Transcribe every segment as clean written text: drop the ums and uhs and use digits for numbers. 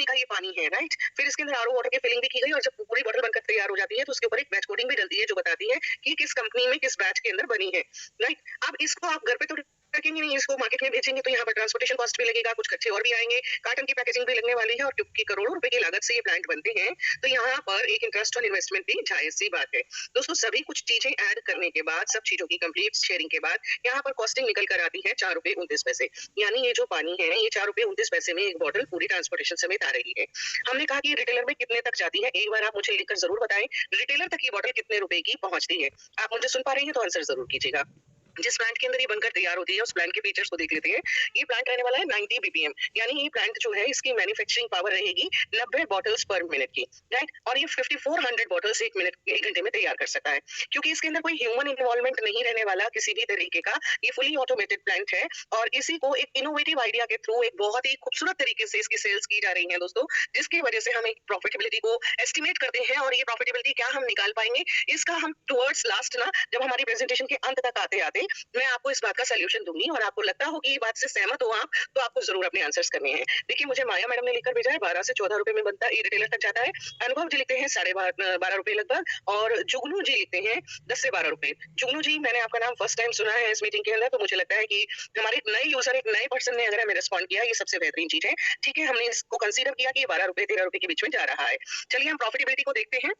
बाकी का ये पानी है, राइट? फिर इसके अंदर आरओ वाटर की फिलिंग भी की गई और जब पूरी बॉटल बनकर तैयार हो जाती है तो उसके ऊपर एक बैच कोटिंग भी डलती है जो बताती है कि किस कंपनी में किस बैच के अंदर बनी है, राइट? अब इसको आप घर पे तो रखेंगे नहीं, इसको मार्केट में बेचेंगे तो यहाँ पर ट्रांसपोर्टेशन कॉस्ट भी लगेगा, कुछ खर्चे और भी आएंगे, कार्टन की पैकेजिंग भी लगने वाली है और क्योंकि करोड़ों रुपए की लागत से ये प्लांट बनते हैं तो यहाँ पर एक इंटरेस्ट और इन्वेस्टमेंट भी जायज सी बात है। दोस्तों सभी कुछ चीजें ऐड करने के बाद, सब चीजों की कंप्लीट शेयरिंग के बाद यहाँ पर कॉस्टिंग निकल कर आती है 4 रुपए 29 पैसे। यानी ये जो पानी है ये 4 रुपए 29 पैसे में एक बॉटल पूरी ट्रांसपोर्टेशन समेत आ रही है। हमने कहा कि रिटेलर में कितने तक जाती है, एक बार आप मुझे लिखकर जरूर बताएं, रिटेलर तक ये बॉटल कितने रुपए की पहुंचती है। आप मुझे सुन पा रही हैं तो आंसर जरूर कीजिएगा। जिस प्लांट के अंदर ये बनकर तैयार होती है उस प्लांट के फीचर्स को देख लेते हैं। ये प्लांट रहने वाला है 90 बीपीएम, यानी ये प्लांट जो है इसकी मैन्युफैक्चरिंग पावर रहेगी 90 बॉटल्स पर मिनट की, राइट? और ये 5400 बॉटल्स एक घंटे में तैयार कर सकता है। क्योंकि इसके अंदर कोई ह्यूमन इन्वॉल्वमेंट नहीं रहने वाला किसी भी तरीके का, ये फुली ऑटोमेटेड प्लांट है और इसी को एक इनोवेटिव आइडिया के थ्रू एक बहुत ही खूबसूरत तरीके से इसकी सेल्स की जा रही है दोस्तों, जिसकी वजह से हम एक प्रॉफिटेबिलिटी को एस्टिमेट करते हैं। और ये प्रॉफिटेबिलिटी क्या हम निकाल पाएंगे इसका हम टुवर्ड्स लास्ट ना, जब हमारी प्रेजेंटेशन के अंत तक आते आते मैं आपको इस बात का सॉल्यूशन दूंगी और आपको लगता हो कि ये बात से सहमत हो आप, तो आपको जरूर अपने आंसर्स करने हैं। देखिए मुझे माया मैडम ने लिखकर भेजा है 12 से 14 रुपए में बनता है, ये रिटेलर तक जाता है। अनुभव जी लिखते हैं 12.5 रुपए लगभग, और जुगनू जी लिखते हैं 10 से 12 रुपए। जुगनू जी मैंने आपका नाम फर्स्ट टाइम सुना है इस मीटिंग के अंदर, तो मुझे लगता है कि हमारे एक नए यूजर, एक नए पर्सन ने अगर हमें रिस्पॉन्ड किया, ये सबसे बेहतरीन चीज है। ठीक है, हमने इसको कंसीडर किया कि 12 रुपए 13 रुपए के बीच में जा रहा है। चलिए हम प्रॉफिटेबिलिटी को देखते हैं।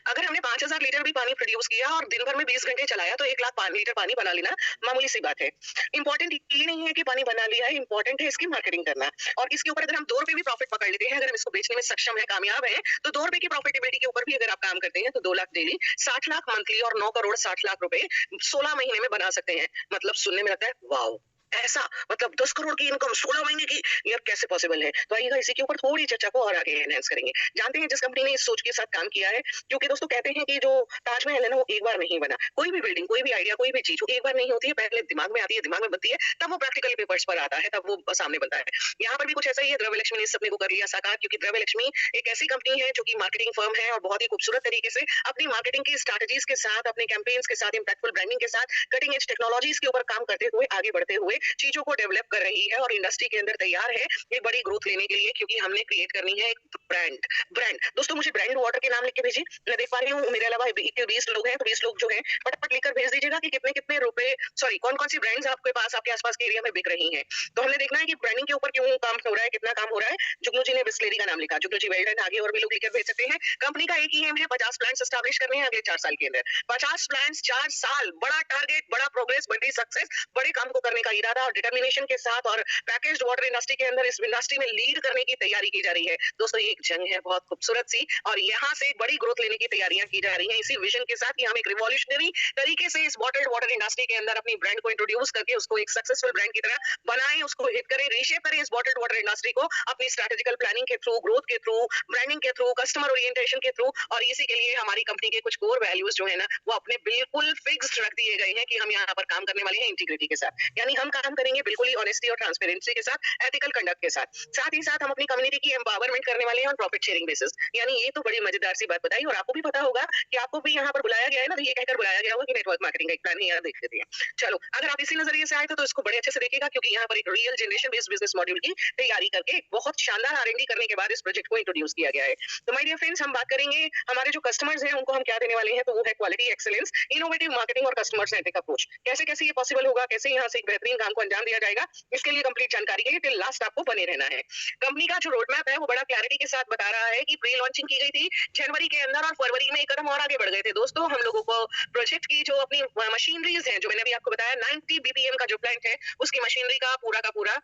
अगर हमने 5000 लीटर भी पानी प्रोड्यूस किया और दिन भर में 20 घंटे चलाया तो 1 लाख लीटर पानी बना लेना मामूली सी बात है। इंपॉर्टेंट ये नहीं है कि पानी बना लिया है, इंपॉर्टेंट है इसकी मार्केटिंग करना। और इसके ऊपर अगर हम 2 रुपए भी प्रॉफिट पकड़ लेते हैं, अगर हम इसको बेचने में सक्षम है, कामयाब है, तो 2 रुपए की प्रॉफिटेबिलिटी के ऊपर भी अगर आप काम करते हैं तो 2 लाख डेली, 60 लाख मंथली और 9 करोड़ 60 लाख रुपए 16 महीने में बना सकते हैं। मतलब सुनने में लगता है वाओ, ऐसा मतलब 10 करोड़ की इनकम 16 महीने की, यार कैसे पॉसिबल है? तो आइएगा इसी के ऊपर थोड़ी चर्चा को और आगे एनहांस करेंगे। जानते हैं जिस कंपनी ने इस सोच के साथ काम किया है, क्योंकि दोस्तों कहते हैं कि जो ताजमहल है ना वो एक बार नहीं बना। कोई भी बिल्डिंग, कोई भी आइडिया, कोई भी चीज एक बार नहीं होती है, पहले दिमाग में आती है, दिमाग में बनती है, तब वो प्रैक्टिकली पेपर्स पर आता है, तब वो सामने बनता है। यहाँ पर भी कुछ ऐसा ही है। द्रव्य लक्ष्मी ने इस सपने को कर लिया साकार, क्योंकि द्रव्य लक्ष्मी एक ऐसी कंपनी है जो कि मार्केटिंग फर्म है और बहुत ही खूबसूरत तरीके से अपनी मार्केटिंग की स्ट्रैटेजीज के साथ, अपने कैंपेन्स के साथ, इंपैक्टफुल ब्रांडिंग के साथ, कटिंग एज टेक्नोलॉजीज के ऊपर काम करते हुए, आगे बढ़ते हुए चीजों को डेवलप कर रही है और इंडस्ट्री के अंदर तैयार है एक बड़ी ग्रोथ लेने के लिए, क्योंकि हमने क्रिएट करनी है एक ब्रांड। दोस्तों मुझे ब्रांड वाटर के नाम लिख के भेजिए। मैं देख पा रही हूँ मेरे अलावा 20 लोग हैं, तो 20 लोग जो हैं फटाफट लिखकर भेज दीजिएगा कि कितने कितने रुपए, सॉरी कौन कौन सी ब्रांड्स आपके पास, आपके आसपास के एरिया में बिक रही हैं। तो हमने देखना है कि ब्रांडिंग के ऊपर क्यों काम हो रहा है, कितना काम हो रहा है। जुगनू जी ने बिस्लेरी का नाम लिखा, जुगनू जी वेल डन। आगे और भी लोग लिखकर भेज सकते हैं। कंपनी का एक ही एम है, 50 प्लांट्स एस्टैब्लिश करने हैं अगले 4 साल के अंदर। 50 प्लांट्स 4 साल, बड़ा टारगेट, बड़ा प्रोग्रेस, बड़ी सक्सेस, बड़े काम को करने का इरादा और डिटर्मिनेशन के साथ, और पैकेज्ड वाटर इंडस्ट्री के अंदर इस इंडस्ट्री में लीड करने की तैयारी की जा रही है। दोस्तों ये एक जंग है बहुत खूबसूरत सी, और यहाँ से एक बड़ी ग्रोथ लेने की तैयारियां की जा रही हैं इसी विजन के साथ कि हम एक रिवॉल्यूशनरी तरीके से इस बॉटल्ड वाटर इंडस्ट्री के अंदर अपनी ब्रांड को इंट्रोड्यूस करके उसको एक सक्सेसफुल ब्रांड की तरह बनाएं, उसको हिट करें, रीशेप करें इस बॉटल्ड वाटर इंडस्ट्री को अपनी स्ट्रेटेजिकल प्लानिंग के थ्रू, ग्रोथ के थ्रू, ब्रांडिंग के थ्रू, कस्टमर ओरिएंटेशन के थ्रू। और इसी के लिए हमारी कंपनी के कुछ कोर वैल्यूज जो है ना वो अपने बिल्कुल फिक्स्ड रख दिए गए हैं कि हम यहाँ पर काम करने वाले हैं इंटीग्रिटी के साथ। यानी हम काम करेंगे बिल्कुल ही ऑनेस्टी और ट्रांसपेरेंसी के साथ, एथिकल कंडक्ट के साथ ही साथ हम अपनी कम्युनिटी की एम्पावरमेंट करने वाले हैं ऑन प्रॉफिट शेयरिंग बेसिस। यानी ये तो बड़ी मजेदार सी बात बताई, और आपको भी पता होगा कि आपको भी यहाँ पर बुलाया गया है ना, तो ये कहकर बुलाया गया होगा कि नेटवर्क मार्केटिंग का एक प्लान यहाँ देख लेते हैं। चलो अगर आप इसी नजरिए से आए तो इसको बड़े अच्छे से देखिएगा, क्योंकि यहाँ पर एक real generation based business module की तैयारी करके बहुत शानदार आर&डी करने के बाद इस प्रोजेक्ट को इंट्रोड्यूस किया गया है। तो माय डियर फ्रेंड्स, हम बात करेंगे हमारे जो कस्टमर्स हैं उनको हम क्या देने वाले हैं, तो वो है क्वालिटी एक्सेलेंस, इनोवेटिव मार्केटिंग और कस्टमर सेंट्रिक अप्रोच। कैसे कैसे ये पॉसिबल होगा, कैसे यहाँ से एक बेहतरीन काम को अंजाम दिया जाएगा, इसके लिए कंप्लीट जानकारी के लिए टिल लास्ट आपको बने रहना है। कंपनी का जो रोड मैप है वो बड़ा क्लैरिटी के साथ बता रहा है कि प्री लॉन्चिंग की गई थी जनवरी के अंदर और फरवरी में एक कदम और आगे बढ़ गए थे। दोस्तों हम लोगों को प्रोजेक्ट की जो अपनी मशीनरीज है, जो मैंने अभी आपको बताया 90 बीपीएम का जो प्लांट है, उसकी मशीनरी का पूरा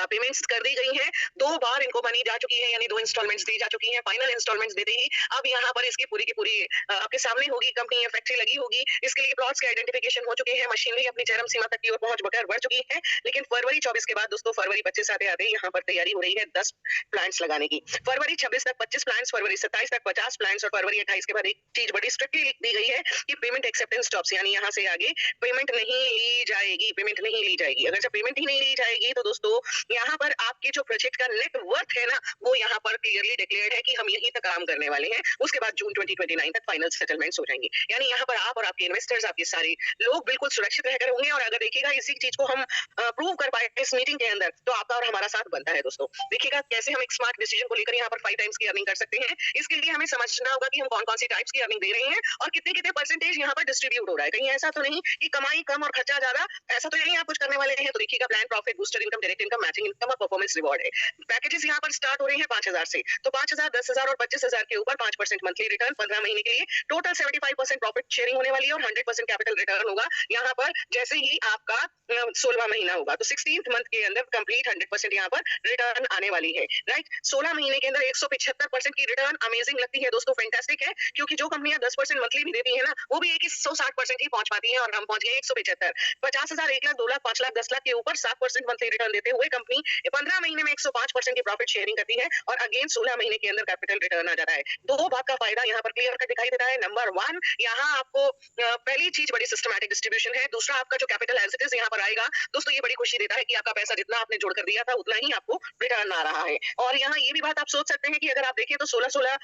पेमेंट्स कर दी गई हैं। 2 बार इनको मनी जा चुकी है, यानी 2 इंस्टॉलमेंट्स दी जा चुकी हैं। फाइनल इंस्टॉलमेंट्स दे देगी। अब यहाँ पर इसकी पूरी की पूरी आपके सामने होगी, कंपनी या फैक्ट्री लगी होगी। इसके लिए प्लॉट्स के आइडेंटिफिकेशन हो चुके हैं, मशीनरी अपनी चरम सीमा तक की ओर पहुंच बढ़ चुकी है। लेकिन फरवरी 24 के बाद दोस्तों, फरवरी 25 आते आते यहाँ पर तैयारी हो रही है 10 प्लांट्स लगाने की। फरवरी 26 तक 25 प्लांट्स, फरवरी 27 तक 50 प्लांट्स और फरवरी 28 के बाद एक चीज बड़ी स्ट्रिक्टली लिख दी गई है कि पेमेंट एक्सेप्टेंस स्टॉप्स, यानी यहाँ से आगे पेमेंट नहीं ली जाएगी। पेमेंट नहीं ली जाएगी। अगर जब पेमेंट ही नहीं ली जाएगी तो दोस्तों यहाँ पर आपके जो प्रोजेक्ट का नेट वर्थ है ना, वो यहाँ पर क्लियरली डिक्लेयर्ड है कि हम यहीं तक काम करने वाले हैं, उसके बाद जून 2029 तक फाइनल सेटलमेंट्स हो जाएंगी। यानी यहाँ पर आप और आपके इन्वेस्टर्स, आपके सारे लोग बिल्कुल सुरक्षित रहकर होंगे। और अगर देखिएगा इसी चीज को हम प्रूव कर पाए इस मीटिंग के अंदर, तो आपका और हमारा साथ बनता है दोस्तों। देखिएगा कैसे हम एक स्मार्ट डिसीजन को लेकर यहाँ पर 5 टाइम्स की अर्निंग कर सकते हैं। इसके लिए हमें समझना होगा कि हम कौन कौन सी टाइप्स की अर्निंग दे रहे हैं और कितने कितने परसेंटेज यहाँ पर डिस्ट्रीब्यूट हो रहा है। कहीं ऐसा तो नहीं कि कमाई कम और खर्चा ज्यादा, ऐसा तो नहीं आप कुछ करने वाले हैं। तो देखिएगा plan profit, booster income, direct income, matching income और परफॉर्मेंस रिवॉर्ड है। पैकेजेस यहाँ पर स्टार्ट हो रहे हैं 5,000 से। तो 5,000, 10,000 और 25,000 के ऊपर 5% मंथली रिटर्न 15 महीने के लिए, टोटल 75% प्रॉफिट शेयरिंग होने वाली है और 100% कैपिटल रिटर्न होगा यहाँ पर जैसे ही आपका 16वां महीना होगा। तो 16th मंथ के अंदर कंप्लीट 100% यहाँ पर रिटर्न आने वाली है, राइट। 16 महीने के अंदर 175% की रिटर्न अमेजिंग लगती है दोस्तों, फैंटास्टिक है। क्योंकि जो कंपनियां 10% मंथली भी देती है ना, वो भी 160% ही पहुंच पाती है और हम पहुंच गए 175। 50,000, 1 लाख, 2 लाख, 5 लाख, 10 लाख के ऊपर 7% मंथली रिटर्न देते हुए कंपनी 15 महीने में 105% की प्रॉफिट शेयरिंग करती है और अगेन 16 महीने के अंदर कैपिटल रिटर्न आ जाता है। दो बात का फायदा यहाँ पर क्लियर कट दिखाई देता है। नंबर 1, यहाँ आपको पहली चीज बड़ी सिस्टमैटिक डिस्ट्रीब्यूशन है। दूसरा, आपका जो कैपिटल एज इट इज यहाँ पर आएगा दोस्तों, ये बड़ी खुशी देता है कि आपका पैसा जितना आपने जोड़ कर दिया था उतना ही आपको रिटर्न आ रहा है। और यहाँ ये भी बात आप सोच सकते हैं कि अगर आप देखें तो 16-16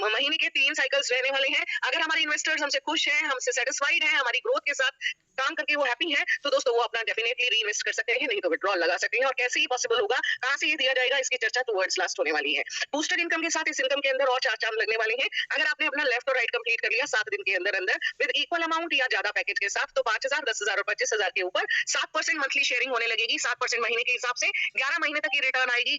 महीने के 3 साइकिल्स रहने वाले हैं। अगर हमारे इन्वेस्टर्स हमसे खुश हैं, हमसे सेटिस्फाइड हैं, हमारी ग्रोथ के साथ काम करके वो हैप्पी है, तो दोस्तों वो अपना डेफिनेटली री इन्वेस्ट कर सकते हैं, नहीं तो विड्रॉल लगा सकते हैं। और कैसे ही पॉसिबल होगा, कहां से ये दिया जाएगा, इसकी चर्चा टुवर्ड्स लास्ट होने वाली है। बूस्टर इनकम के साथ इस इनकम के अंदर और 4 चांद लगने वाले हैं। अगर आपने अपना लेफ्ट और राइट कंप्लीट कर लिया 7 दिन के अंदर अंदर विद इक्वल अमाउंट या ज्यादा पैकेज के साथ, तो 5,000, 10,000 और 25,000 के ऊपर 7% मंथली शेयरिंग होने लगेगी। 7% महीने के हिसाब से 11 महीने तक की रिटर्न आएगी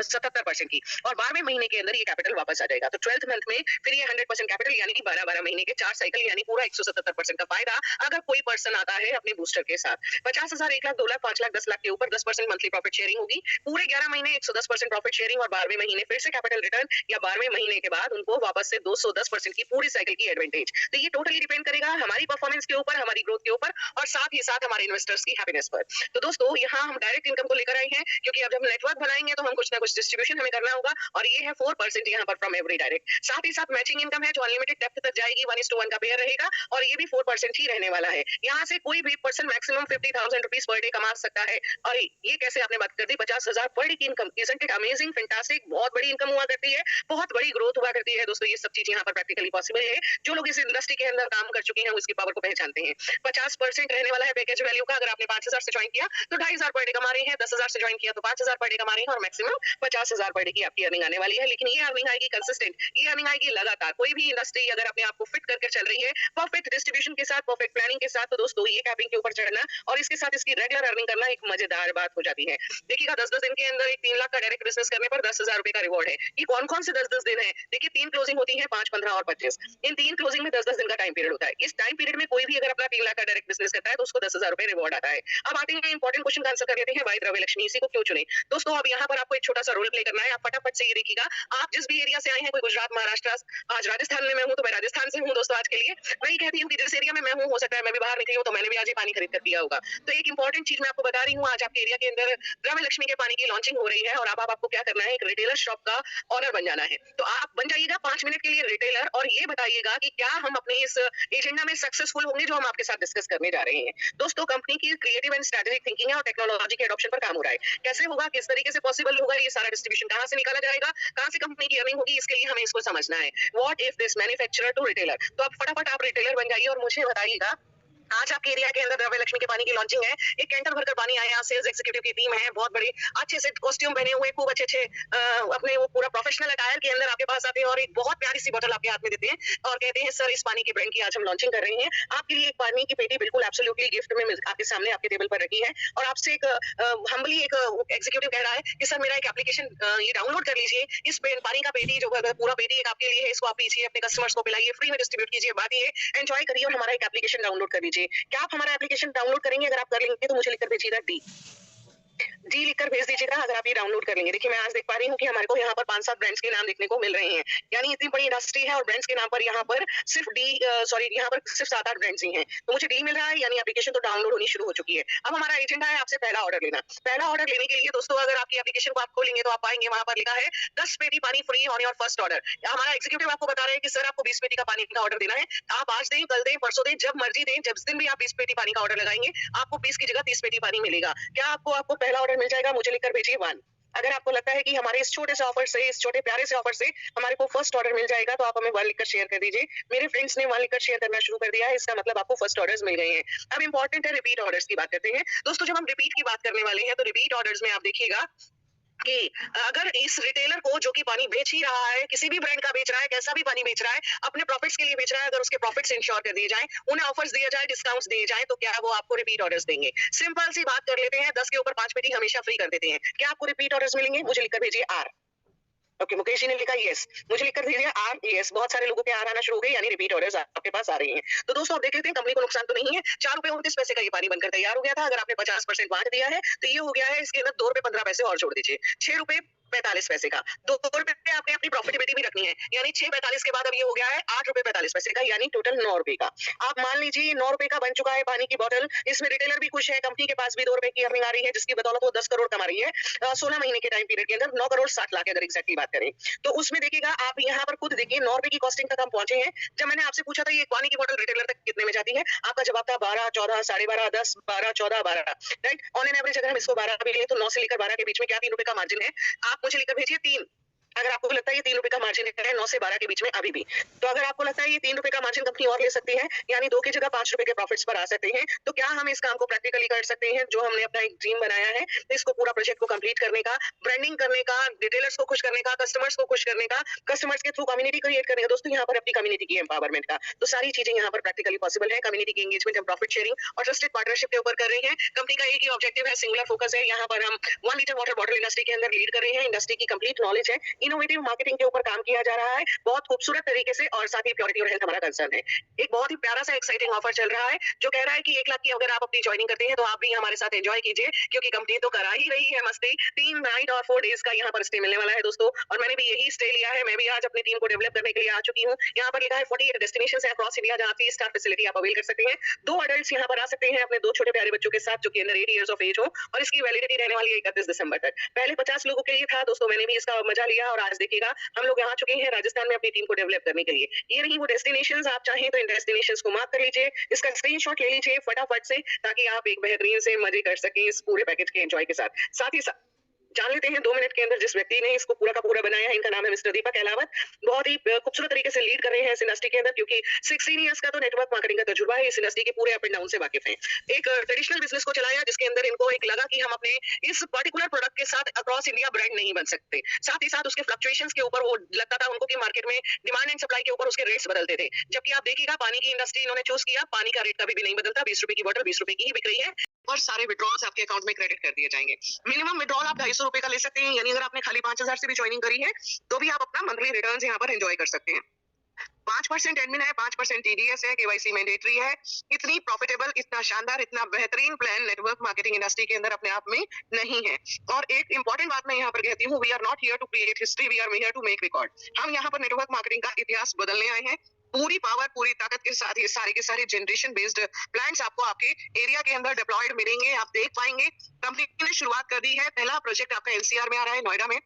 77% की, और 12वें महीने के अंदर ये कैपिटल वापस आ जाएगा। तो 12th मंथ में फिर ये 100% कैपिटल यानी कि 12-12 महीने के 4 साइकिल यानी पूरा 177% का फायदा अगर कोई पर्सन आता है अपने बूस्टर के साथ। 50,000, 1 लाख, 2 लाख, 5 लाख, 10 लाख के ऊपर 10% मंथली प्रॉफिट शेयरिंग होगी। पूरे 11 महीने 110% प्रॉफिट शेयरिंग और 12वें महीने फिर से कैपिटल रिटर्न या 12वें महीने के बाद उनको वापस से 210% की पूरी साइकिल की एडवांटेज। तो ये टोटली डिपेंड करेगा हमारी परफॉर्मेंस के ऊपर, हमारी ग्रोथ के ऊपर और साथ ही साथ हमारे इन्वेस्टर्स की हैप्पीनेस पर। तो दोस्तों यहाँ हम डायरेक्ट इनकम को लेकर आए हैं क्योंकि अब जब नेटवर्क बनाएंगे तो हम कुछ ना कुछ डिस्ट्रीब्यूशन हमें करना होगा और ये है 4% यहाँ पर फ्रॉम एवरी डायरेक्ट। साथ ही साथ मैचिंग इनकम है जो अनलिमिटेड डेप्थ तक जाएगी, 1:1 का पेयर रहेगा और ये भी 4% ही रहने वाला है। यहाँ से कोई भी person maximum 50,000 rupees per day कमा सकता है। और ये कैसे आपने बात कर दी 50,000 पर डे की income, isn't it amazing, fantastic, बहुत बड़ी इनकम हुआ करती है, बहुत बड़ी ग्रोथ हुआ करती है दोस्तों। ये सब चीज यहाँ पर प्रैक्टिकली पॉसिबल है। जो लोग इस इंडस्ट्री के अंदर काम कर चुके हैं उसकी पावर को पहचानते हैं। 50% रहने वाला है पैकेज वैल्यू का। अगर आपने 5,000 से ज्वाइन किया तो 2,500 पर डे कमा रहे हैं, 10,000 से ज्वाइन किया तो 5,000 पर डे कमा रहे हैं और मैक्सिमम 50,000 पर डे की आपकी अर्निंग आने वाली है। लेकिन ये अर्निंग आएगी कंसिस्टेंट, ये अर्निंग आएगी लगातार। कोई भी इंडस्ट्री अगर अपने आप को फिट करके चल रही है परफेक्ट डिस्ट्रीब्यूशन के साथ, परफेक्ट प्लानिंग के साथ, तो दोस्तों ये कैपिंग के ऊपर चढ़ना और इसके साथ इसकी रेगुलर अर्निंग करना एक मजेदार बात हो जाती है। देखिएगा 10-10 दिन के अंदर एक 3 लाख का डायरेक्ट बिजनेस करने पर 10,000 रुपए का रिवॉर्ड है। ये कौन कौन से 10-10 दिन है? देखिए 3 क्लोजिंग होती है, 5, 15 और 25। इन 3 क्लोजिंग में 10-10 दिन का टाइम पीरियड होता है। इस टाइम पीरियड में कोई भी अगर अपना 3 लाख का डायरेक्ट बिजनेस करता है तो उसको 10,000 रुपए रिवॉर्ड आता है। अब आते हैं इंपॉर्टेंट क्वेश्चन का आंसर कर लेते हैं, वाई द्रव्य लक्ष्मी इसी को क्यों चुने? दोस्तों अब यहाँ पर आपको एक छोटा सा रोल प्ले करना है। आप फटाफट से ये देखिएगा, आप जिस भी एरिया से आए हैं, कोई गुजरात, महाराष्ट्र, आज राजस्थान में मैं हूँ तो मैं राजस्थान से हूँ दोस्तों। आज के लिए मैं ये कहती हूँ कि जिस एरिया में मैं हूँ हो सकता है मैं भी बाहर निकली हूँ तो मैंने भी आज ही पानी खरीद कर पिया होगा। तो एक इंपॉर्टेंट चीज मैं आपको बता रही हूँ, आज आपके एरिया के अंदर द्रव्य लक्ष्मी के पानी की लॉन्चिंग हो रही है और अब आपको क्या करना है, एक रिटेलर शॉप का ऑनर बन जाना है। तो आप बन जाइएगा 5 मिनट के लिए रिटेलर और ये बताइएगा कि क्या हम अपने इस एजेंडा में सक्सेसफुल होंगे जो हम आपके साथ डिस्कस करने जा रहे हैं। दोस्तों कंपनी की क्रिएटिव एंड स्ट्रेटेजिक थिंकिंग है और टेक्नोलॉजी के एडॉप्शन पर काम हो रहा है। कैसे होगा, किस तरीके से पॉसिबल होगा, ये सारा डिस्ट्रीब्यूशन कहां से निकाला जाएगा, कहां से कंपनी की अर्निंग होगी, इसके लिए हमें इसको समझना है। What if this manufacturer to retailer. तो अब फटाफट आप रिटेलर बन जाइए और मुझे बताइएगा आज आपके एरिया के अंदर द्रव्य लक्ष्मी के पानी की लॉन्चिंग है। एक कैंटर भरकर पानी आया, सेल्स एग्जीक्यूटिव की टीम है, बहुत बड़ी अच्छे से कॉस्ट्यूम पहने हुए, खूब अच्छे अपने वो पूरा प्रोफेशनल अटायर के अंदर आपके पास आते हैं और एक बहुत प्यारी सी बोतल आपके हाथ में देते हैं और कहते हैं सर इस पानी की ब्रांड की आज हम लॉन्चिंग कर रहे हैं। आपके लिए एक पानी की पेटी बिल्कुल एब्सोल्युटली गिफ्ट में आपके सामने आपके टेबल पर रखी है और आपसे एक हम्बली एक एग्जीक्यूटिव कह रहा है कि सर मेरा एक एप्लीकेशन ये डाउनलोड कर लीजिए, इस पानी का पेटी जो पूरा पेटी एक आपके लिए है, इसको आप पीछिए, अपने कस्टमर्स को पिलाइए, फ्री में डिस्ट्रीब्यूट कीजिए, बांटिए, एंजॉय करिए और हमारा एक एप्लीकेशन डाउनलोड कर लीजिए। क्या आप हमारा एप्लीकेशन डाउनलोड करेंगे? अगर आप कर लेंगे तो मुझे लिखकर भेजिएगा डी लिखकर भेज दीजिएगा अगर आप ये डाउनलोड कर लेंगे। देखिए मैं आज देख पा रही हूँ कि हमारे को यहाँ पर 5-7 ब्रांड्स के नाम देखने को मिल रहे हैं, यानी इतनी बड़ी इंडस्ट्री है और ब्रांड्स के नाम पर यहाँ पर सिर्फ यहाँ पर सिर्फ 7-8 ब्रांड्स ही हैं। तो मुझे डी मिल रहा है यानी एप्लीकेशन तो डाउनलोड होनी शुरू हो चुकी है। अब हमारा एजेंडा है आपसे पहला ऑर्डर लेना। पहला ऑर्डर लेने के लिए दोस्तों अगर आपकी एप्लीकेशन को आप खोलेंगे तो आप पाएंगे वहां पर लिखा है 10 पेटी पानी free on your first order. हमारा एग्जीक्यूटिव आपको बता रहे हैं कि सर आपको 20 पेटी का पानी का ऑर्डर देना है। आप आज दें, कल दें, परसों दें, जब मर्जी दें, जिस दिन भी आप 20 पेटी पानी का ऑर्डर लगाएंगे आपको 20 की जगह 30 पेटी पानी मिलेगा। क्या आपको पहला ऑर्डर मिल जाएगा, मुझे लिखकर भेजिए 1। अगर आपको लगता है कि हमारे इस छोटे से ऑफर से, इस छोटे प्यारे से ऑफर से हमारे को फर्स्ट ऑर्डर मिल जाएगा, तो आप हमें 1 लिखकर शेयर कर दीजिए। मेरे फ्रेंड्स ने 1 लिखकर शेयर करना शुरू कर दिया है, इसका मतलब आपको फर्स्ट ऑर्डर्स मिल गए हैं। अब इंपॉर्टेंट है रिपीट ऑर्डर्स की बात करते हैं। दोस्तों जब हम रिपीट की बात करने वाले हैं, तो रिपीट ऑर्डर्स में आप देखिएगा कि अगर इस रिटेलर को जो कि पानी बेच ही रहा है, किसी भी ब्रांड का बेच रहा है, कैसा भी पानी बेच रहा है, अपने प्रॉफिट्स के लिए बेच रहा है, अगर उसके प्रॉफिट्स इंश्योर कर दिए जाएं, उन्हें ऑफर्स दिए जाए, डिस्काउंट्स दिए जाएं, तो क्या वो आपको रिपीट ऑर्डर्स देंगे? सिंपल सी बात कर लेते हैं, 10 के ऊपर 5 पेटी हमेशा फ्री कर देते हैं। क्या आपको रिपीट ऑर्डर्स मिलेंगे? मुझे लिखकर भेजिए आर। ओके, मुकेश जी ने लिखा यस, मुझे लिखकर दीजिए आर यस। बहुत सारे लोगों के आर आना शुरू हो गए, यानी रिपीट ऑर्डर्स आपके पास आ रही हैं। तो दोस्तों आप देख लेते हैं, कंपनी को नुकसान तो नहीं है। 4 रुपए 29 पैसे का ये पानी बनकर तैयार हो गया था। अगर आपने 50% बांट दिया है, तो ये हो गया है, इसके अंदर 2 रुपए 15 पैसे और जोड़ दीजिए, 6 रुपए 45 पैसे का। 2 रुपए आपने अपनी प्रॉफिटेबिलिटी भी रखनी है, यानी 6.45 के बाद अब ये हो गया है 8 रुपए 45 पैसे का, यानी टोटल 9 रुपए का। आप मान लीजिए 9 रुपए का बन चुका है पानी की बोतल। इसमें रिटेलर भी खुश है, कंपनी के पास भी 2 रुपए की अर्निंग आ रही है, जिसकी बदौलत वो 10 करोड़ कमा रही है। 16 महीने के टाइम पीरियड के अंदर 9 करोड़ 60 लाख अगर एग्जैक्टली बात करें, तो उसमें देखिएगा आप यहाँ पर खुद देखिए 9 रुपए की कॉस्टिंग तक हम पहुंचे हैं। जब मैंने आपसे पूछा था ये पानी की बोतल रिटेलर तक कितने में जाती है, आपका जवाब था 12, 14, 12.5, 10, 12, 14, 12, राइट। ऑन एन एवरेज अगर हम इसको 12 भी ले तो 9 से लेकर 12 के बीच में क्या 3 रुपए का मार्जिन है? आप मुझे लेकर भेजिए 3। अगर आपको लगता है ये 3 रुपए का मार्जिन है 9 से 12 के बीच में अभी भी, तो अगर आपको लगता है ये 3 रुपए का मार्जिन कंपनी और ले सकती है, यानी 2 की जगह 5 रुपए के प्रॉफिट्स पर आ सकते हैं, तो क्या हम इस काम को प्रैक्टिकली कर सकते हैं? जो हमने अपना एक ड्रीम बनाया है, तो इसको पूरा प्रोजेक्ट को कंप्लीट करने का, ब्रांडिंग करने का, रिटेलर्स को खुश करने का, कस्टमर्स को खुश करने का, कस्टमर्स के थ्रू कम्युनिटी क्रिएट करने का। दोस्तों यहाँ पर अपनी कम्युनिटी की एम्पावरमेंट का, तो सारी चीजें यहाँ पर प्रैक्टिकली पॉसिबल है। कम्युनिटी की एंगेजमेंट, हम प्रॉफिट शेयरिंग और ट्रस्टेड पार्टनरशिप के ऊपर कर रहे हैं। कंपनी का एक ही ऑब्जेक्टिव है, सिंगुलर फोकस है। यहाँ पर हम 1 लीटर वाटर बॉटल इंडस्ट्री के अंदर लीड कर रहे हैं। इंडस्ट्री की कंप्लीट नॉलेज है, इनोवेटिव मार्केटिंग के ऊपर काम किया जा रहा है बहुत खूबसूरत तरीके से, और साथ ही प्योरिटी और हेल्थ हमारा कंसर्न है। एक बहुत ही प्यारा सा एक्साइटिंग ऑफर चल रहा है, जो कह रहा है कि 1 लाख की अगर आप अपनी ज्वाइनिंग करते हैं, तो आप भी हमारे साथ एंजॉय कीजिए, क्योंकि कंपनी तो करा ही रही है मस्ती। 3 नाइट और 4 डेज का यहाँ पर स्टे मिलने वाला है दोस्तों, और मैंने भी यही स्टे लिया है। मैं भी आज अपनी टीम को डेवलप करने के लिए आ चुकी हूँ। यहाँ पर लिखा है 48 डेस्टिनेशन है अक्रॉस इंडिया, जहाँ 3 स्टार फैसिलिटी आप अवेल कर सकते हैं। 2 अडल्ट यहाँ पर आ सकते हैं अपने 2 छोटे प्यारे बच्चों के साथ, जो कि अंडर 8 इयर्स ऑफ एज हो, और इसकी वैलिडिटी रहने वाली है 31 दिसंबर तक। पहले 50 लोगों के लिए था दोस्तों, मैंने भी इसका मजा लिया, और आज देखिएगा हम लोग आ चुके हैं राजस्थान में अपनी टीम को डेवलप करने के लिए। ये रही वो डेस्टिनेशंस, आप चाहें तो इन डेस्टिनेशंस को मार्क कर लीजिए, इसका स्क्रीनशॉट ले लीजिए फटाफट से, ताकि आप एक बेहतरीन से मजे कर सकें इस पूरे पैकेज के एंजॉय के साथ। साथ ही साथ जान लेते हैं 2 मिनट के अंदर जिस व्यक्ति ने इसको पूरा का पूरा बनाया है, इनका नाम है मिस्टर दीपक अहलावत। बहुत ही खूबसूरत तरीके से लीड कर रहे हैं इस इंडस्ट्री के अंदर, क्योंकि 16 इयर्स का तो नेटवर्क मार्केटिंग का तजुर्बा है। इस इंडस्ट्री के पूरे अप एंड डाउन से वाकिफ हैं। एक ट्रेडिशनल बिजनेस को चलाया, जिसके अंदर इनको एक लगा कि हम अपने इस पर्टिकुलर प्रोडक्ट के साथ अक्रॉस इंडिया ब्रांड नहीं बन सकते। साथ ही साथ उसके फ्लक्चुएशंस के ऊपर वो लगता था उनको कि मार्केट में डिमांड एंड सप्लाई के ऊपर उसके रेट्स बदलते थे। जबकि आप देखिएगा पानी की इंडस्ट्री इन्होंने चूज किया, पानी का रेट कभी भी नहीं बदलता। 20 रुपए की बोतल 20 रुपए की ही बिक रही है, और सारे विड्रॉल्स आपके अकाउंट में क्रेडिट कर दिए जाएंगे। मिनिमम विड्रॉल आप 250 रुपए का ले सकते हैं, यानी अगर आपने खाली 5000 से भी ज्वाइनिंग करी है, तो भी आप अपना मंथली रिटर्न्स यहाँ पर एंजॉय कर सकते हैं। 5% एडमिन है, 5% टीडीएस है, केवाईसी मैंडेटरी है। इतनी प्रॉफिटेबल, इतना शानदार, इतना बेहतरीन प्लान नेटवर्क मार्केटिंग इंडस्ट्री के अंदर अपने आप में नहीं है। और एक इंपॉर्टेंट बात मैं यहाँ पर कहती हूँ, we are not here to create history, we are here to make record. हम यहाँ पर नेटवर्क मार्केटिंग का इतिहास बदलने आए हैं। पूरी पावर, पूरी ताकत के साथ ये सारे के सारे जनरेशन बेस्ड प्लान्स आपको आपके एरिया के अंदर डिप्लॉयड मिलेंगे, आप देख पाएंगे। कंपनी ने शुरुआत कर दी है, पहला प्रोजेक्ट आपका एनसीआर में आ रहा है, नोएडा में,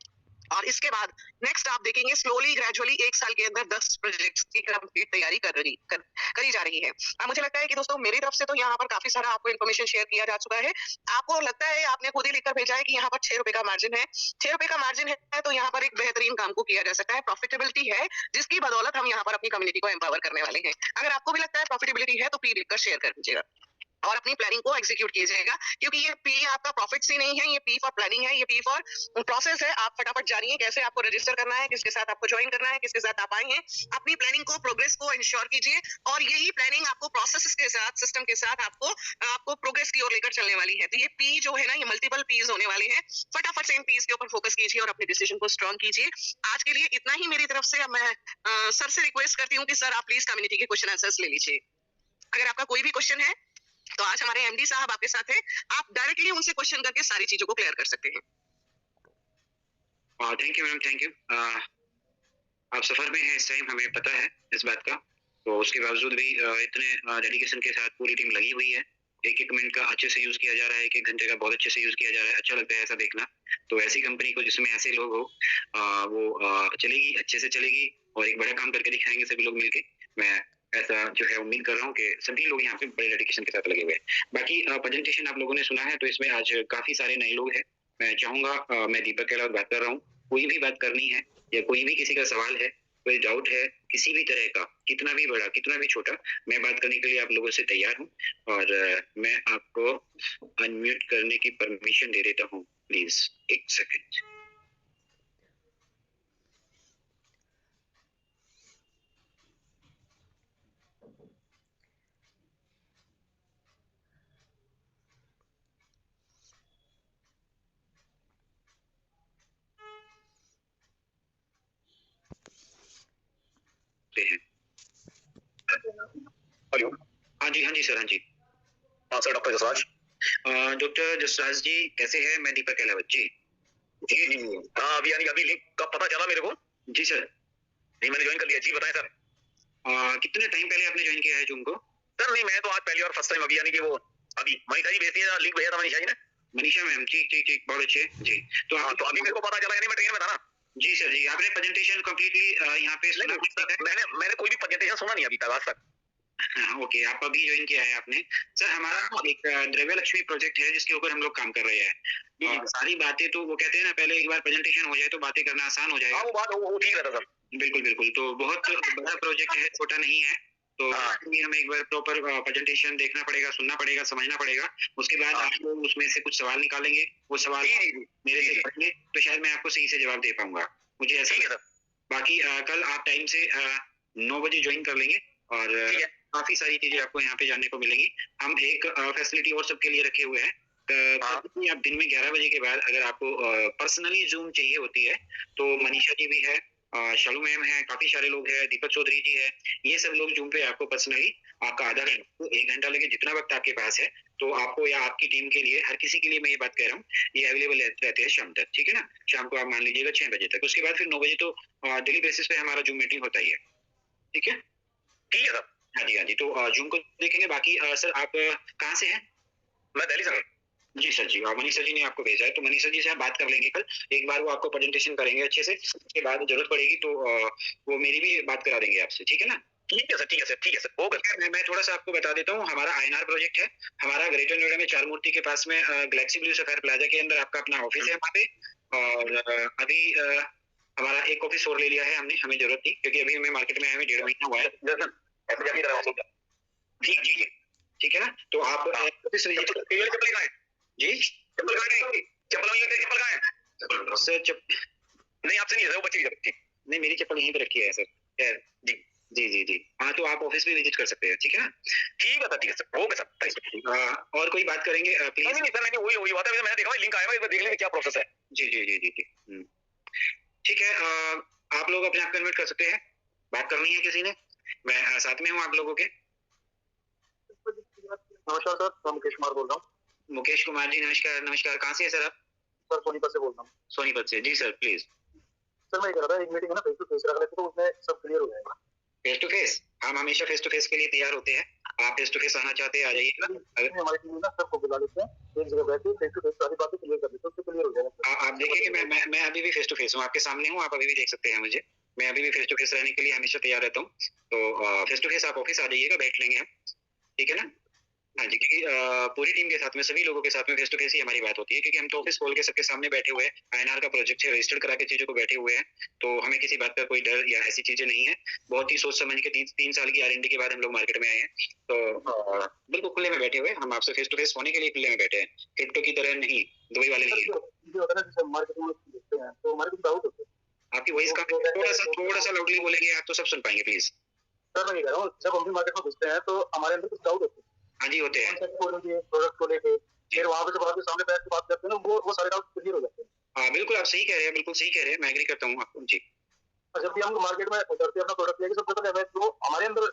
और इसके बाद नेक्स्ट आप देखेंगे स्लोली ग्रेजुअली 1 साल के अंदर 10 प्रोजेक्ट्स की कंप्लीट तैयारी करी जा रही है। मुझे लगता है कि दोस्तों मेरी तरफ से तो यहाँ पर काफी सारा आपको इन्फॉर्मेशन शेयर किया जा चुका है। आपको लगता है, आपने खुद ही लिखकर भेजा है कि यहाँ पर 6 रुपए का मार्जिन है। 6 रुपए का मार्जिन है, तो यहाँ पर एक बेहतरीन काम को किया जा सकता है। प्रॉफिटेबिलिटी है, जिसकी बदौलत हम यहाँ पर अपनी कम्युनिटी को एम्पावर करने वाले हैं। अगर आपको भी लगता है प्रॉफिटेबिलिटी है, तो प्लीज लिखकर शेयर कर दीजिएगा और अपनी प्लानिंग को एग्जीक्यूट कीजिएगा, क्योंकि ये पी आपका प्रॉफिट्स ही नहीं है, ये पी फॉर प्लानिंग है, ये पी फॉर प्रोसेस है। आप फटाफट जानिए कैसे आपको रजिस्टर करना है, किसके साथ आपको ज्वाइन करना है, किसके साथ आप आए हैं। अपनी प्लानिंग को, प्रोग्रेस को इंश्योर कीजिए, और यही प्लानिंग आपको प्रोसेस के साथ, सिस्टम के साथ आपको प्रोग्रेस की ओर लेकर चलने वाली है। तो ये पी जो है ना, ये मल्टीपल पीज होने वाले हैं। फटाफट से इन पीज के ऊपर फोकस कीजिए और अपने डिसीजन को स्ट्रॉन्ग कीजिए। आज के लिए इतना ही मेरी तरफ से। अब मैं सर से रिक्वेस्ट करती हूँ कि सर आप प्लीज कम्युनिटी के क्वेश्चन आंसर्स ले लीजिए। अगर आपका कोई भी क्वेश्चन है, तो आज हमारे एमडी साहब आपके साथ हैं, आप डायरेक्टली उनसे क्वेश्चन करके सारी चीजों को क्लियर कर सकते हैं। Thank you ma'am, thank you. आप सफर में हैं इस टाइम, हमें पता है इस बात का, तो उसके बावजूद भी इतने डेडिकेशन के साथ पूरी टीम लगी हुई है। एक एक मिनट का अच्छे से यूज किया जा रहा है, एक एक घंटे का बहुत अच्छे से यूज किया जा रहा है। अच्छा लगता है ऐसा देखना। तो ऐसी कंपनी को जिसमें ऐसे लोग हो, वो चलेगी, अच्छे से चलेगी, और एक बड़ा काम करके दिखाएंगे सभी लोग मिलके। मैं ऐसा जो है उम्मीद कर रहा हूँ कि सभी लोग यहाँ पे बड़े डेडिकेशन के साथ लगे हुए हैं। बाकी प्रेजेंटेशन आप लोगों ने सुना है, तो इसमें आज काफ़ी सारे नए लोग हैं। मैं चाहूँगा मैं दीपक के अलावा बात कर रहा हूँ, कोई भी बात करनी है या कोई भी किसी का सवाल है, कोई डाउट है, किसी भी तरह का, कितना भी बड़ा, कितना भी छोटा, मैं बात करने के लिए आप लोगों से तैयार हूँ और मैं आपको अनम्यूट करने की परमिशन दे देता हूँ। Please 1 second. हैं। हेलो। हाँ जी सर, हाँ जी। हाँ sir, doctor Jasraj. Doctor Jasraj ji कैसे हैं? मैं दीपक अहलावत जी। जी जी जी। हाँ, अभी यानी अभी लिंक का पता चला मेरे को। जी सर। जी मैंने ज्वाइन कर लिया। जी बताएं सर। कितने टाइम पहले आपने ज्वाइन किया है जूम को? सर नहीं, मैं तो आज पहली और फर्स्ट टाइम अभी यानी कि वो अभी मनीषा जी भेजती है, लिंक भेजा था मनीषा जी ने। मनीषा मैम, ठीक ठीक ठीक, बहुत अच्छे जी। तो हाँ, तो अभी मेरे को पता चला, यानी मैं ट्रेन में था ना। जी सर जी, आपने प्रेजेंटेशन कंप्लीटली यहाँ पे सुना? मैंने कोई भी प्रेजेंटेशन सुना नहीं अभी तक, आज तक। हाँ, ओके, आप अभी ज्वाइन किया है आपने। सर हमारा एक द्रव्य लक्ष्मी प्रोजेक्ट है जिसके ऊपर हम लोग काम कर रहे हैं। सारी बातें तो वो कहते हैं ना, पहले एक बार प्रेजेंटेशन हो जाए तो बातें करना आसान हो जाएगा। हाँ, वो बात वो ठीक रहता सर। बिल्कुल बिल्कुल, तो बहुत बड़ा प्रोजेक्ट है, छोटा नहीं है। तो इसलिए हमें एक बार प्रॉपर प्रेजेंटेशन देखना पड़ेगा, सुनना पड़ेगा, समझना पड़ेगा। उसके बाद आप लोग उसमें से कुछ सवाल निकालेंगे, वो सवाल मेरे से करेंगे तो शायद मैं आपको सही से जवाब दे पाऊंगा, मुझे ऐसा लगता है। बाकी कल आप टाइम से 9 बजे ज्वाइन कर लेंगे और काफी सारी चीजें आपको यहाँ पे जानने को मिलेंगी। हम एक फैसिलिटी और सबके लिए रखे हुए हैं। कभी आप दिन में 11 बजे के बाद अगर आपको पर्सनली जूम चाहिए होती है तो मनीषा जी भी है, शालू मैम है, काफी सारे लोग हैं, दीपक चौधरी जी है, ये सब लोग जूम पे आपको पर्सनली आपका आधा घंटा 1 घंटा लगे, जितना वक्त आपके पास है, तो आपको या आपकी टीम के लिए, हर किसी के लिए मैं ये बात कह रहा हूँ, ये अवेलेबल रहते हैं शाम तक, ठीक है ना? शाम को आप मान लीजिएगा 6 बजे तक। उसके बाद फिर 9 बजे तो डेली बेसिस पे हमारा जूम मीटिंग होता ही है, ठीक है? ठीक है सर। हाँ जी हाँ जी, तो जूम को देखेंगे। बाकी सर आप कहाँ से हैं? मैं दिल्ली से हूँ। जी सर जी, मनीषा जी ने आपको भेजा है, तो मनीषा जी से आप बात कर लेंगे कल। एक बार वो आपको प्रेजेंटेशन करेंगे अच्छे से, उसके बाद जरूरत पड़ेगी तो वो मेरी भी बात करा देंगे आपसे, ठीक है ना? ठीक है सर, ठीक है सर, ठीक है सर। ओके, मैं थोड़ा सा आपको बता देता हूँ, हमारा आईएनआर प्रोजेक्ट है। हमारा ग्रेटर नोएडा में 4 मूर्ति के पास में गैलेक्सी ब्लू सफायर प्लाजा के अंदर आपका अपना ऑफिस है वहाँ पे। और अभी हमारा एक ऑफिस और ले लिया है हमने, हमें जरूरत थी क्योंकि अभी हमें मार्केट में हमें 1.5 महीना हुआ है। जी जी जी, ठीक है ना? तो आप ऑफिस विजिट जी। चप्पल कहाँ है? चप्पल वहीं है, चप्पल कहाँ है? सर नहीं, आपसे नहीं है, वो बच्चे की ठीक। नहीं, मेरी चप्पल यहीं पे रखी है सर। जी जी जी जी, हाँ, तो आप ऑफिस भी विजिट कर सकते हैं, ठीक है ना? ठीक है सर, ठीक है सर, ओके सर। और कोई बात करेंगे प्लीज? नहीं सर, नहीं, वही बात है, मैंने देखा लिंक आया हुआ है, देख लेंगे क्या प्रोसेस है। जी जी जी जी जी, ठीक है। आप लोग अपने आप को इन्वाइट कर सकते हैं, बात करनी है किसी ने, मैं साथ में हूँ आप लोगों के। नमस्कार सर, मैं मुकेश कुमार बोल रहा हूँ। मुकेश कुमार जी, नमस्कार नमस्कार। कहाँ से है सर आप? सर सोनीपत से बोल रहा हूँ। सोनीपत से, जी सर प्लीज। सर मैं कह रहा था, एक मीटिंग है ना, फेस टू फेस रख लेते तो उसमें सब क्लियर हो जाएगा। Face to face? हम हमेशा फेस टू फेस के लिए तैयार होते हैं। आप फेस टू फेस आना चाहते हैं, आ जाइएगा। हमारी टीम में ना सबको बुला लेते हैं, एक जगह बैठ के फेस टू फेस सारी बातें क्लियर कर लेते हैं, उससे क्लियर हो जाएगा। आप देखिए कि मैं अभी भी फेस टू फेस हूँ, आपके सामने हूँ, आप अभी भी देख सकते हैं मुझे। मैं अभी भी फेस टू फेस रहने के लिए हमेशा तैयार रहता हूँ। तो फेस टू फेस आप ऑफिस आ जाइएगा, बैठ लेंगे हम, ठीक है ना? हाँ जी, क्योंकि पूरी टीम के साथ में, सभी लोगों के साथ में फेस टू फेस ही हमारी बात होती है, क्योंकि हम तो ऑफिस खोल के सबके सामने बैठे हुए हैं। आईएनआर का प्रोजेक्ट है, रजिस्टर्ड करा के चीजों को बैठे हुए हैं, तो हमें किसी बात का कोई डर या ऐसी चीजें नहीं है। बहुत ही सोच समझ के 3 साल की R&D के बाद हम लोग मार्केट में आए हैं, तो बिल्कुल खुले में बैठे हुए हैं। हम आपसे फेस टू फेस होने के लिए खुले में बैठे हैं, क्रिप्टो की तरह नहीं, दुबई वाले नहीं है। आपकी वॉइस का थोड़ा सा लाउडली बोलेंगे आप तो सब सुन पाएंगे प्लीज। सर मैं कह रहा हूँ, जब हम भी मार्केट में घुसते हैं तो हमारे अंदर कुछ डाउट होते हैं। हाँ जी, होते हैं। प्रोडक्ट को लेके फिर वहां पे जब आपके सामने बैठ के बात करते हैं ना, वो सारे डाउट क्लियर हो जाते हैं। हाँ बिल्कुल, आप सही कह रहे हैं, बिल्कुल सही कह रहे हैं, मैं एग्री करता हूँ आपको जी। और जब भी हम मार्केट में उतरते हैं अपना प्रोडक्ट लेके, सबसे पहले हमें जो हमारे अंदर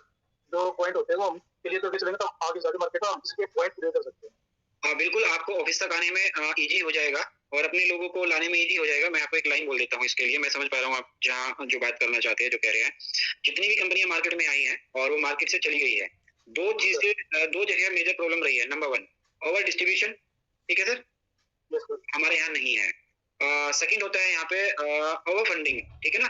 जो पॉइंट होते हैं वो हम क्लियर करके चलेंगे, तो आगे जाके मार्केट में हम इसके पॉइंट क्लियर कर सकते हैं। हाँ बिल्कुल, आपको ऑफिस तक आने में इजी हो जाएगा और अपने लोगों को लाने में इजी हो जाएगा। मैं आपको एक लाइन बोल देता हूँ इसके लिए, मैं समझ पा रहा हूँ आप जहाँ जो बात करना चाहते हैं, जो कह रहे हैं। जितनी भी कंपनियां मार्केट में आई हैं और वो मार्केट से चली गई है, दो जगह मेजर प्रॉब्लम रही है। नंबर 1, ओवर डिस्ट्रीब्यूशन, ठीक है सर, हमारे यहाँ नहीं है। सेकंड होता है यहाँ पे ओवर फंडिंग, ठीक है ना?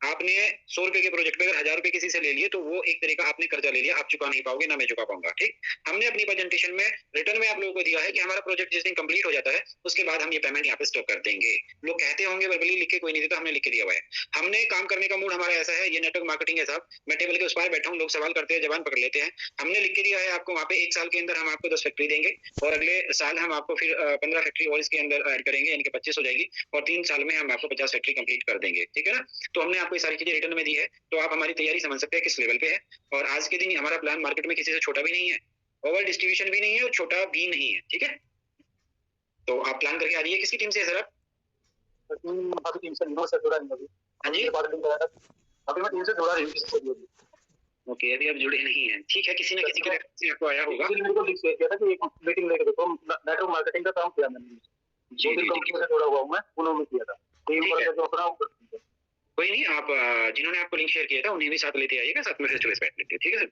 आपने 100 रुपए के प्रोजेक्ट पे अगर 1000 रुपए किसी से ले लिए तो वो एक तरह का आपने कर्जा ले लिया, आप चुका नहीं पाओगे, ना मैं चुका पाऊंगा। ठीक, हमने अपनी प्रेजेंटेशन में रिटर्न में आप लोगों को दिया है कि हमारा प्रोजेक्ट जिस दिन कंप्लीट हो जाता है उसके बाद हम ये पेमेंट यहाँ पे स्टॉप कर देंगे। लोग कहते होंगे वर्बली लिख के कोई नहीं देता, हमने लिख के दिया हुआ है। हमने काम करने का मूड हमारा ऐसा है, ये नेटवर्क मार्केटिंग है साहब, मैं टेबल के उस पार बैठा हूँ, लोग सवाल करते हैं, जबान पकड़ लेते हैं। हमने लिख के दिया है आपको वहाँ पे 1 साल के अंदर हम आपको 10 फैक्ट्री देंगे और अगले साल हम आपको फिर 15 फैक्ट्री और इसके अंदर ऐड करेंगे, यानी कि 25 हो जाएगी और 3 साल में हम आपको 50 फैक्ट्री कंप्लीट कर देंगे। ठीक है ना? तो हमने आपको ये सारी चीजें रिटर्न में दी है, तो आप हमारी तैयारी समझ सकते हैं किस लेवल पे है। और आज के दिन हमारा प्लान मार्केट में किसी से छोटा भी नहीं है, ओवर डिस्ट्रीब्यूशन भी नहीं है और छोटा भी नहीं है। ठीक है, तो आप प्लान करके आ जाइए। किसकी टीम से है सर आप? टीम से नहीं जुड़ा नहीं। हाँ जी, अभी मैं टीम से जुड़ा नहीं हूँ। ओके, अभी आप जुड़े नहीं हैं। ठीक है, किसी न किसी के रेफरेंस से आपको आया होगा। मेरे को लिंक शेयर किया था कि एक मीटिंग लेके देखो, नेटवर्क मार्केटिंग का काम किया मैंने, जी जी, कंपनी से जुड़ा हुआ हूँ मैं, उन्होंने किया था। टीम ठीक है, पर जो अपना कोई नहीं, आप जिन्होंने आपको लिंक शेयर किया था उन्हें भी साथ लेते आइएगा, साथ में फेस टू फेस बैठ लेते हैं। ठीक है सर,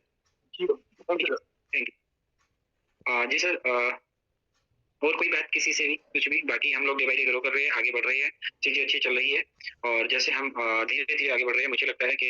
ठीक है, thank you sir. Thank you. जी सर, और कोई बात किसी से भी कुछ भी? बाकी हम लोग डे बाय डे ग्रो कर रहे हैं, आगे बढ़ रहे हैं, चीजें अच्छी चल रही है और जैसे हम धीरे धीरे आगे बढ़ रहे हैं, मुझे लगता है कि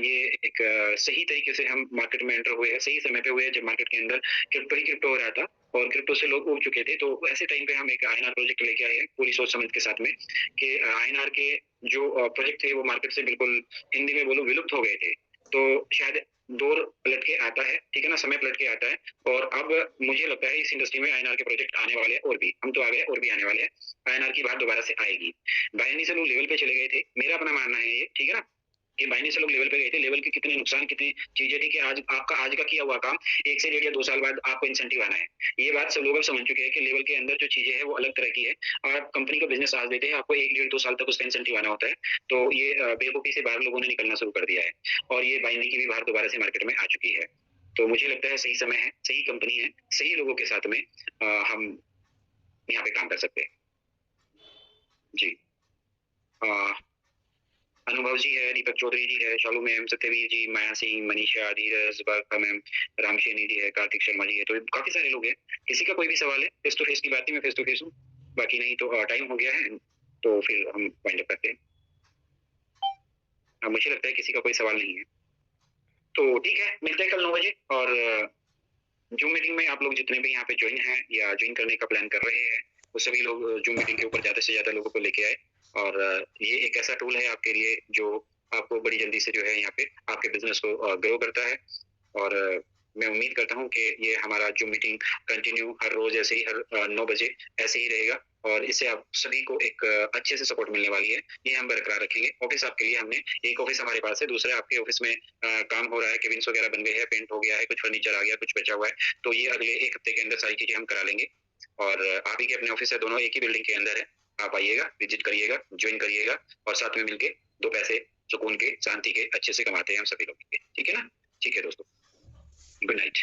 ये एक सही तरीके से हम मार्केट में एंटर हुए हैं, सही समय पे हुए हैं, जब मार्केट के अंदर क्रिप्टो ही क्रिप्टो हो रहा था और क्रिप्टो से लोग उग चुके थे। तो ऐसे टाइम पे हम एक आईएनआर प्रोजेक्ट लेके आए हैं पूरी सोच समझ के साथ में कि आईएनआर के जो प्रोजेक्ट थे वो मार्केट से बिल्कुल, हिंदी में बोलूं, विलुप्त हो गए थे। तो शायद दौर पलट के आता है, ठीक है ना, समय पलट के आता है और अब मुझे लगता है इस इंडस्ट्री में आईएनआर के प्रोजेक्ट आने वाले हैं और भी, हम तो आ गए और भी आने वाले हैं। आईएनआर की बात दोबारा से आएगी। बायनी से लोग लेवल पे चले गए थे, मेरा अपना मानना है ये, ठीक है ना, कि बायनी से लोग लेवल पे गए थे। लेवल के कितने नुकसान, कितनी चीजें थी कि आज आपका आज का किया हुआ काम 1 से 1.5 या 2 साल बाद आपको इंसेंटिव आना है। ये बात सब लोग अब समझ चुके हैं कि लेवल के अंदर जो चीजें हैं वो अलग तरह की है। आप कंपनी का बिजनेस आज देते हैं, आपको 1, 1.5, 2 साल तक उसका इंसेंटिव आना होता है। तो ये बेवकूफी से बाहर लोगों ने निकलना शुरू कर दिया है और ये बायनी की भी बाहर दोबारा से मार्केट में आ चुकी है। तो मुझे लगता है सही समय है, सही कंपनी है, सही लोगों के साथ में हम यहाँ पे काम कर सकते हैं। जी, अनुभव जी है, दीपक चौधरी जी है, शालू मैम, सत्यवीर जी, माया सिंह, मनीषा, धीरज, बरखा मैम, रामशेनी जी है, कार्तिक शर्मा जी है, तो काफी सारे लोग हैं। किसी का कोई भी सवाल है? फेस टू फेस की बात नहीं, मैं फेस टू फेस हूँ, बाकी नहीं तो टाइम हो गया है तो फिर हम वाइंड अप करते हैं। मुझे लगता है किसी का कोई सवाल नहीं है, तो ठीक है, मिलते हैं कल 9 बजे और जूम मीटिंग में आप लोग जितने भी यहाँ पे ज्वाइन हैं या ज्वाइन करने का प्लान कर रहे हैं वो सभी लोग जूम मीटिंग के ऊपर ज्यादा से ज्यादा लोगों को लेके आए और ये एक ऐसा टूल है आपके लिए जो आपको बड़ी जल्दी से जो है यहाँ पे आपके बिजनेस को ग्रो करता है और मैं उम्मीद करता हूँ कि ये हमारा जूम मीटिंग कंटिन्यू हर रोज ऐसे ही हर 9 बजे ऐसे ही रहेगा और इससे आप सभी को एक अच्छे से सपोर्ट मिलने वाली है। ये हम बरकरार रखेंगे। ऑफिस आपके लिए हमने एक ऑफिस हमारे पास है, दूसरा आपके ऑफिस में काम हो रहा है, केबिन्स वगैरह बन गए हैं, पेंट हो गया है, कुछ फर्नीचर आ गया, कुछ बचा हुआ है, तो ये अगले 1 हफ्ते के अंदर सारी चीजें हम करा लेंगे और आप ही के अपने ऑफिस है, दोनों एक ही बिल्डिंग के अंदर है। आप आइएगा, विजिट करिएगा, ज्वाइन करिएगा और साथ में मिलके 2 पैसे सुकून के, शांति के अच्छे से कमाते हैं हम सभी लोग। ठीक है ना? ठीक है दोस्तों, गुड नाइट।